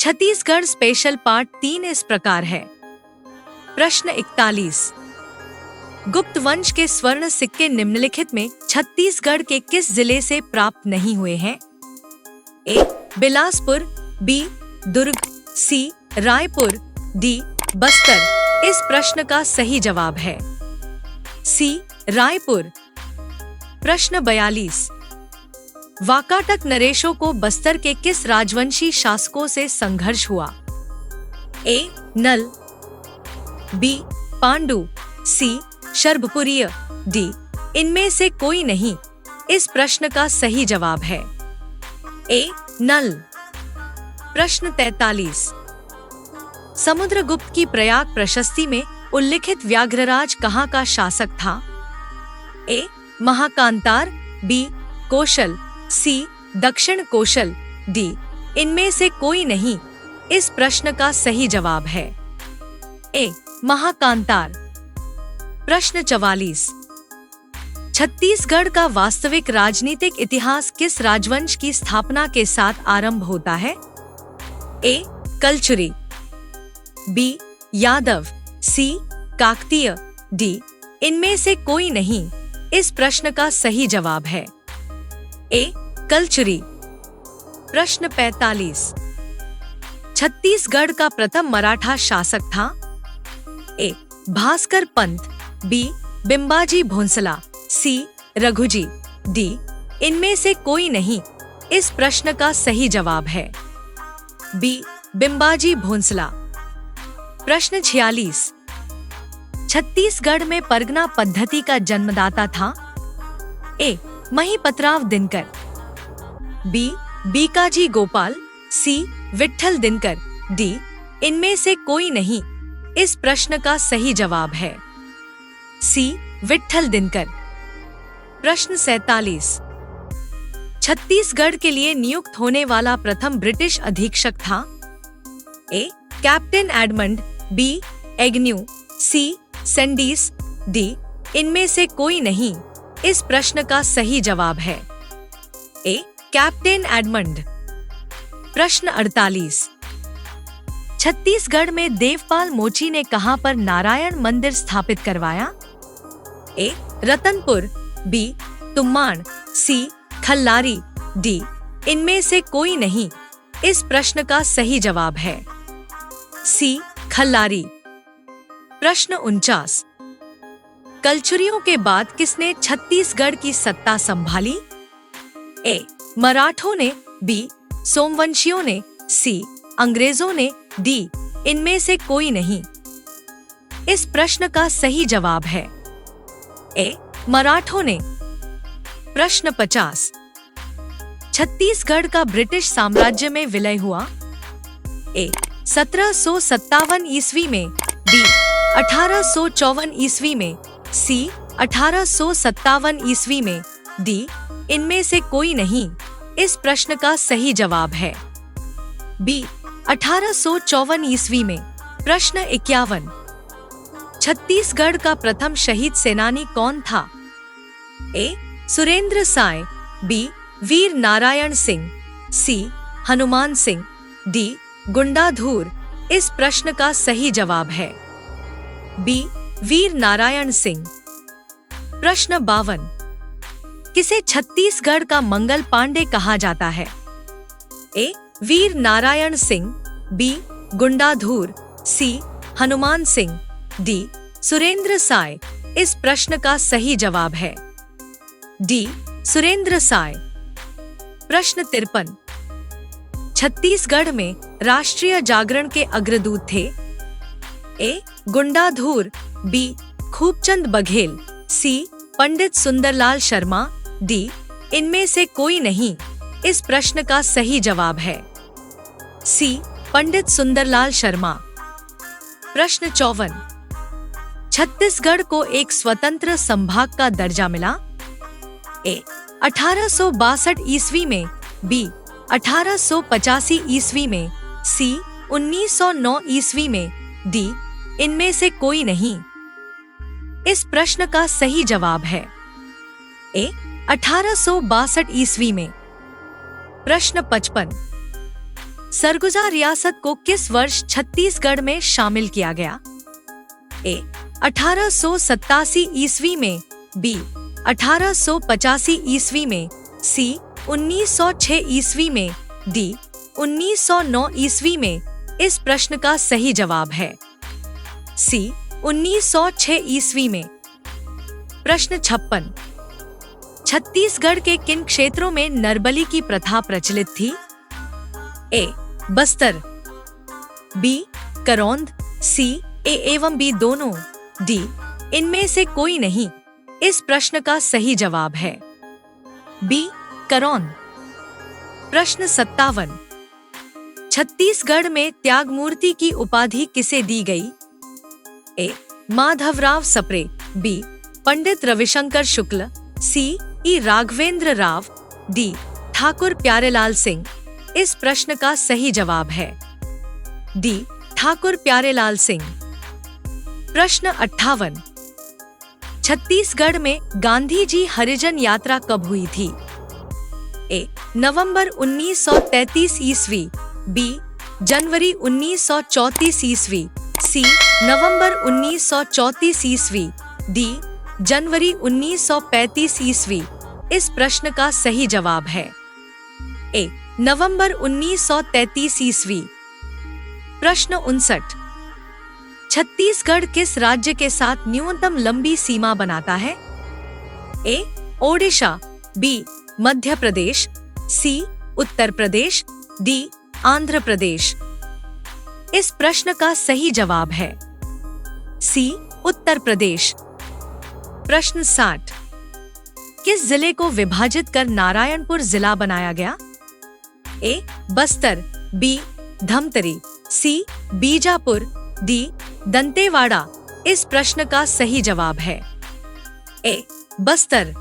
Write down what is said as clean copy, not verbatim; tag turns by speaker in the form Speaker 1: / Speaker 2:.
Speaker 1: Chhattisgarh special part 3 इस प्रकार है। प्रश्न 41। गुप्त वंश के स्वर्ण सिक्के निम्नलिखित में छत्तीसगढ़ के किस जिले से प्राप्त नहीं हुए हैं? ए. बिलासपुर, बी. दुर्ग, सी. रायपुर, डी. बस्तर। इस प्रश्न का सही जवाब है सी. रायपुर। प्रश्न 42। वाकाटक नरेशों को बस्तर के किस राजवंशी शासकों से संघर्ष हुआ? ए. नल, बी. पांडु, सी. शर्भपुरीय, डी. इनमें से कोई नहीं। इस प्रश्न का सही जवाब है ए. नल। प्रश्न 43। समुद्रगुप्त की प्रयाग प्रशस्ति में उल्लिखित व्याघ्रराज कहाँ का शासक था? ए. महाकांतार, बी. कोशल, सी. दक्षिण कोशल, डी. इनमें से कोई नहीं। इस प्रश्न का सही जवाब है ए. महाकांतार। प्रश्न 44। छत्तीसगढ़ का वास्तविक राजनीतिक इतिहास किस राजवंश की स्थापना के साथ आरंभ होता है? ए. कलचुरी, बी. यादव, सी. काकतीय, डी. इनमें से कोई नहीं। इस प्रश्न का सही जवाब है ए. कलचुरी। प्रश्न 45। छत्तीसगढ़ का प्रथम मराठा शासक था? ए. भास्कर पंत, बी. बिंबाजी भोंसला, सी. रघुजी, डी. इनमें से कोई नहीं। इस प्रश्न का सही जवाब है बी. बिंबाजी भोंसला। प्रश्न 46। छत्तीसगढ़ में परगना पद्धति का जन्मदाता था? ए. महिपतराव दिनकर, बी. बीकाजी गोपाल, सी. विट्ठल दिनकर, डी. इनमें से कोई नहीं। इस प्रश्न का सही जवाब है सी. विट्ठल दिनकर। प्रश्न 47। छत्तीसगढ़ के लिए नियुक्त होने वाला प्रथम ब्रिटिश अधीक्षक था? A. Captain Edmund, B. Agnew, C. Sandys, D. इनमें से कोई नहीं। इस प्रश्न का सही जवाब है ए. Captain Edmund. प्रश्न 48। छत्तीसगढ़ में देवपाल मोची ने कहां पर नारायण मंदिर स्थापित करवाया? ए. रतनपुर, बी. तुम्माण, सी. खल्लारी, डी. इनमें से कोई नहीं। इस प्रश्न का सही जवाब है सी. खल्लारी। प्रश्न 49। कलचुरियों के बाद किसने छत्तीसगढ़ की सत्ता संभाली? ए. मराठों ने, बी. सोमवंशियों ने, सी. अंग्रेजों ने, डी. इनमें से कोई नहीं। इस प्रश्न का सही जवाब है ए. मराठों ने। प्रश्न 50। छत्तीसगढ़ का ब्रिटिश साम्राज्य में विलय हुआ? ए. 1757 ईस्वी में, बी. 1854 ईस्वी में, सी. 1857 ईस्वी में, डी. इनमें से कोई नहीं। इस प्रश्न का सही जवाब है बी. 1854 ईस्वी में। प्रश्न 51। छत्तीसगढ़ का प्रथम शहीद सेनानी कौन था? ए. सुरेंद्र साय, बी. वीर नारायण सिंह, सी. हनुमान सिंह, डी. गुंडाधुर। इस प्रश्न का सही जवाब है बी. वीर नारायण सिंह। प्रश्न 52। किसे छत्तीसगढ़ का मंगल पांडे कहा जाता है? ए. वीर नारायण सिंह, बी. गुंडाधुर, सी. हनुमान सिंह, डी. सुरेंद्र साय। इस प्रश्न का सही जवाब है डी. सुरेंद्र साय। प्रश्न 53। छत्तीसगढ़ में राष्ट्रीय जागरण के अग्रदूत थे? ए. गुंडाधुर, बी. खूबचंद बघेल, सी. पंडित सुंदरलाल शर्मा, डी. इनमें से कोई नहीं। इस प्रश्न का सही जवाब है सी. पंडित सुंदरलाल शर्मा। प्रश्न 54। छत्तीसगढ़ को एक स्वतंत्र संभाग का दर्जा मिला? ए. 1862 ईस्वी में, बी. 1885 ईस्वी में, सी. 1909 ईस्वी में, डी. इनमें से कोई नहीं। इस प्रश्न का सही जवाब है ए. 1862 ईस्वी में। प्रश्न 55। सरगुजा रियासत को किस वर्ष छत्तीसगढ़ में शामिल किया गया? ए 1887 ईस्वी में, बी 1885 ईस्वी में, सी 1906 ईस्वी में, डी 1909 ईस्वी में। इस प्रश्न का सही जवाब है सी 1906 ईस्वी में। प्रश्न 56। छत्तीसगढ़ के किन क्षेत्रों में नरबली की प्रथा प्रचलित थी? ए बस्तर, बी करौंद, सी ए एवं बी दोनों, डी इनमें से कोई नहीं। इस प्रश्न का सही जवाब है बी करौंद। प्रश्न 57। छत्तीसगढ़ में त्यागमूर्ति की उपाधि किसे दी गई? ए माधवराव सप्रे, बी पंडित रविशंकर शुक्ल, सी ई राघवेंद्र राव, डी ठाकुर प्यारेलाल सिंह। इस प्रश्न का सही जवाब है डी ठाकुर प्यारेलाल सिंह। प्रश्न 58। छत्तीसगढ़ में गांधी जी हरिजन यात्रा कब हुई थी? ए नवंबर 1933 ईस्वी, बी जनवरी 1934 ईस्वी, सी नवंबर 1934 ईस्वी, डी जनवरी 1935 ईस्वी। इस प्रश्न का सही जवाब है ए नवंबर 1933 ईस्वी। प्रश्न 59। छत्तीसगढ़ किस राज्य के साथ न्यूनतम लंबी सीमा बनाता है? ए ओडिशा, बी मध्य प्रदेश, सी उत्तर प्रदेश, डी आंध्र प्रदेश। इस प्रश्न का सही जवाब है सी उत्तर प्रदेश। प्रश्न 60। किस जिले को विभाजित कर नारायणपुर जिला बनाया गया? ए बस्तर, बी धमतरी, सी बीजापुर, डी दंतेवाड़ा। इस प्रश्न का सही जवाब है ए बस्तर।